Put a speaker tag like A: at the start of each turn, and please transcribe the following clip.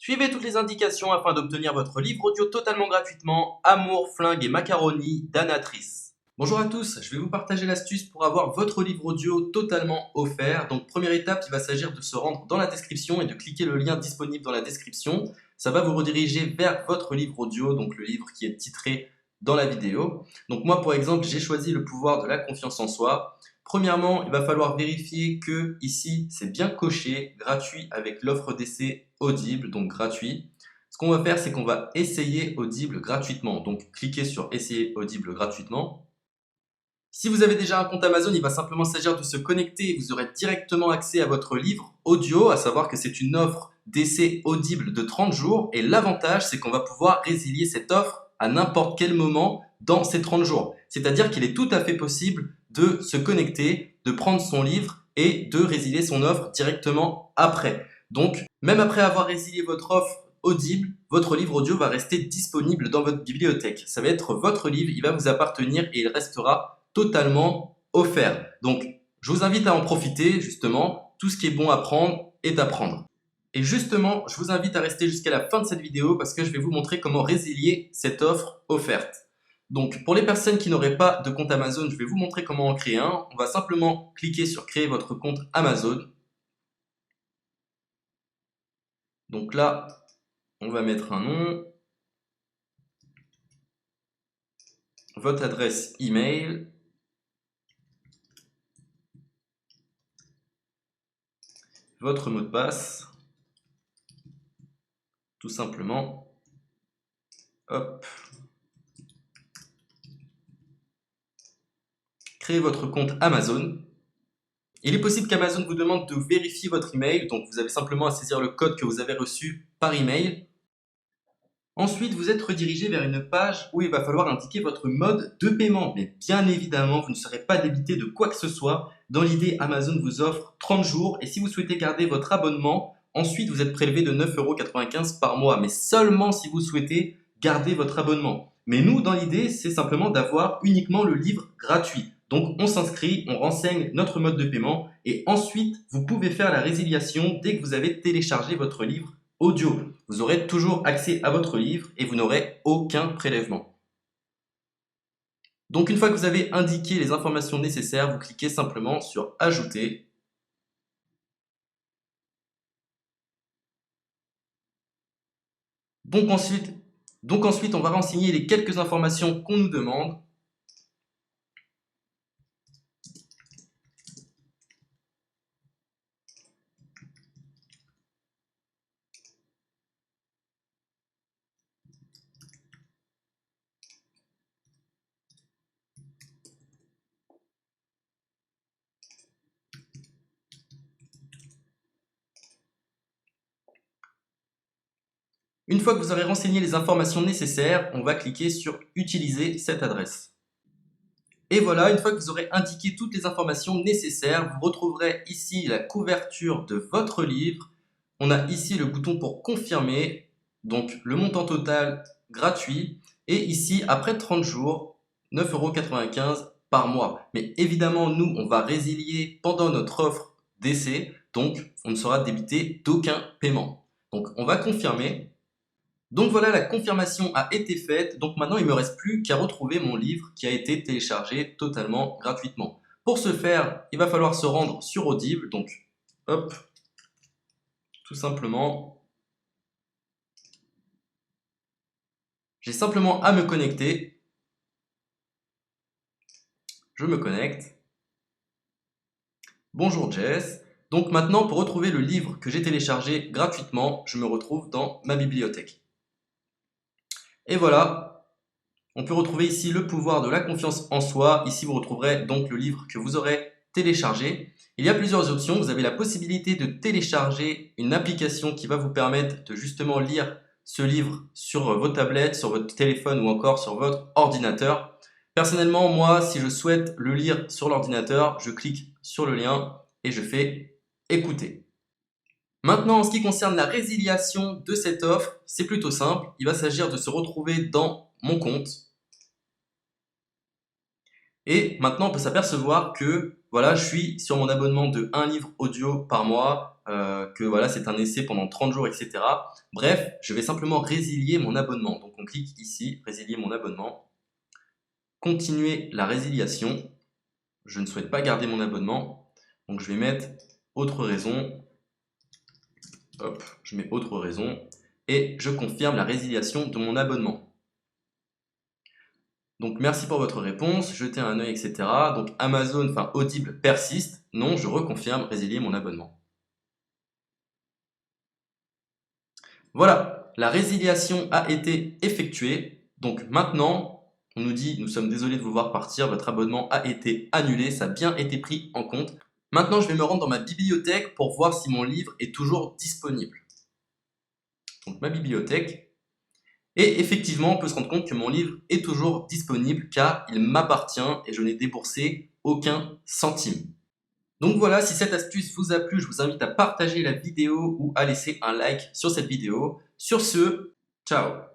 A: Suivez toutes les indications afin d'obtenir votre livre audio totalement gratuitement. Amour, flingue et macaroni d'Anatrice. Bonjour à tous, je vais vous partager l'astuce pour avoir votre livre audio totalement offert. Donc première étape, il va s'agir de se rendre dans la description et de cliquer le lien disponible dans la description. Ça va vous rediriger vers votre livre audio, donc le livre qui est titré dans la vidéo. Donc moi par exemple, j'ai choisi le pouvoir de la confiance en soi. Premièrement, il va falloir vérifier que ici c'est bien coché, gratuit avec l'offre d'essai Audible, donc gratuit. Ce qu'on va faire, c'est qu'on va essayer Audible gratuitement. Donc cliquez sur essayer Audible gratuitement. Si vous avez déjà un compte Amazon, il va simplement s'agir de se connecter et vous aurez directement accès à votre livre audio, à savoir que c'est une offre d'essai Audible de 30 jours. Et l'avantage, c'est qu'on va pouvoir résilier cette offre à n'importe quel moment dans ces 30 jours. C'est-à-dire qu'il est tout à fait possible de se connecter, de prendre son livre et de résilier son offre directement après. Donc, même après avoir résilié votre offre Audible, votre livre audio va rester disponible dans votre bibliothèque. Ça va être votre livre, il va vous appartenir et il restera totalement offert. Donc, je vous invite à en profiter, justement. Tout ce qui est bon à prendre est à prendre. Et justement, je vous invite à rester jusqu'à la fin de cette vidéo parce que je vais vous montrer comment résilier cette offre offerte. Donc, pour les personnes qui n'auraient pas de compte Amazon, je vais vous montrer comment en créer un. On va simplement cliquer sur créer votre compte Amazon. Donc là, on va mettre un nom, votre adresse email, votre mot de passe, tout simplement. Hop. Créez votre compte Amazon. Il est possible qu'Amazon vous demande de vérifier votre email, donc vous avez simplement à saisir le code que vous avez reçu par email. Ensuite, vous êtes redirigé vers une page où il va falloir indiquer votre mode de paiement. Mais bien évidemment, vous ne serez pas débité de quoi que ce soit. Dans l'idée, Amazon vous offre 30 jours et si vous souhaitez garder votre abonnement, ensuite vous êtes prélevé de 9,95 € par mois, mais seulement si vous souhaitez garder votre abonnement. Mais nous, dans l'idée, c'est simplement d'avoir uniquement le livre gratuit. Donc on s'inscrit, on renseigne notre mode de paiement et ensuite vous pouvez faire la résiliation dès que vous avez téléchargé votre livre audio. Vous aurez toujours accès à votre livre et vous n'aurez aucun prélèvement. Donc une fois que vous avez indiqué les informations nécessaires, vous cliquez simplement sur Ajouter. Donc ensuite, on va renseigner les quelques informations qu'on nous demande. Une fois que vous aurez renseigné les informations nécessaires, on va cliquer sur Utiliser cette adresse. Et voilà, une fois que vous aurez indiqué toutes les informations nécessaires, vous retrouverez ici la couverture de votre livre. On a ici le bouton pour confirmer, donc le montant total gratuit. Et ici, après 30 jours, 9,95 € par mois. Mais évidemment, nous, on va résilier pendant notre offre d'essai, donc on ne sera débité d'aucun paiement. Donc on va confirmer. Donc voilà, la confirmation a été faite. Donc maintenant, il ne me reste plus qu'à retrouver mon livre qui a été téléchargé totalement gratuitement. Pour ce faire, il va falloir se rendre sur Audible. Donc, hop, tout simplement. J'ai simplement à me connecter. Je me connecte. Bonjour Jess. Donc maintenant, pour retrouver le livre que j'ai téléchargé gratuitement, je me retrouve dans ma bibliothèque. Et voilà, on peut retrouver ici le pouvoir de la confiance en soi. Ici, vous retrouverez donc le livre que vous aurez téléchargé. Il y a plusieurs options. Vous avez la possibilité de télécharger une application qui va vous permettre de justement lire ce livre sur vos tablettes, sur votre téléphone ou encore sur votre ordinateur. Personnellement, moi, si je souhaite le lire sur l'ordinateur, je clique sur le lien et je fais écouter. Maintenant, en ce qui concerne la résiliation de cette offre, c'est plutôt simple. Il va s'agir de se retrouver dans mon compte. Et maintenant, on peut s'apercevoir que voilà, je suis sur mon abonnement de 1 livre audio par mois. que voilà, c'est un essai pendant 30 jours, etc. Bref, je vais simplement résilier mon abonnement. Donc on clique ici, résilier mon abonnement. Continuer la résiliation. Je ne souhaite pas garder mon abonnement. Donc je vais mettre autre raison. Hop, je mets autre raison. Et je confirme la résiliation de mon abonnement. Donc merci pour votre réponse, jetez un œil, etc. Donc Amazon, enfin Audible persiste. Non, je reconfirme, résilier mon abonnement. Voilà, la résiliation a été effectuée. Donc maintenant, on nous dit, nous sommes désolés de vous voir partir, votre abonnement a été annulé, ça a bien été pris en compte. Maintenant, je vais me rendre dans ma bibliothèque pour voir si mon livre est toujours disponible. Donc ma bibliothèque. Et effectivement, on peut se rendre compte que mon livre est toujours disponible car il m'appartient et je n'ai déboursé aucun centime. Donc voilà, si cette astuce vous a plu, je vous invite à partager la vidéo ou à laisser un like sur cette vidéo. Sur ce, ciao!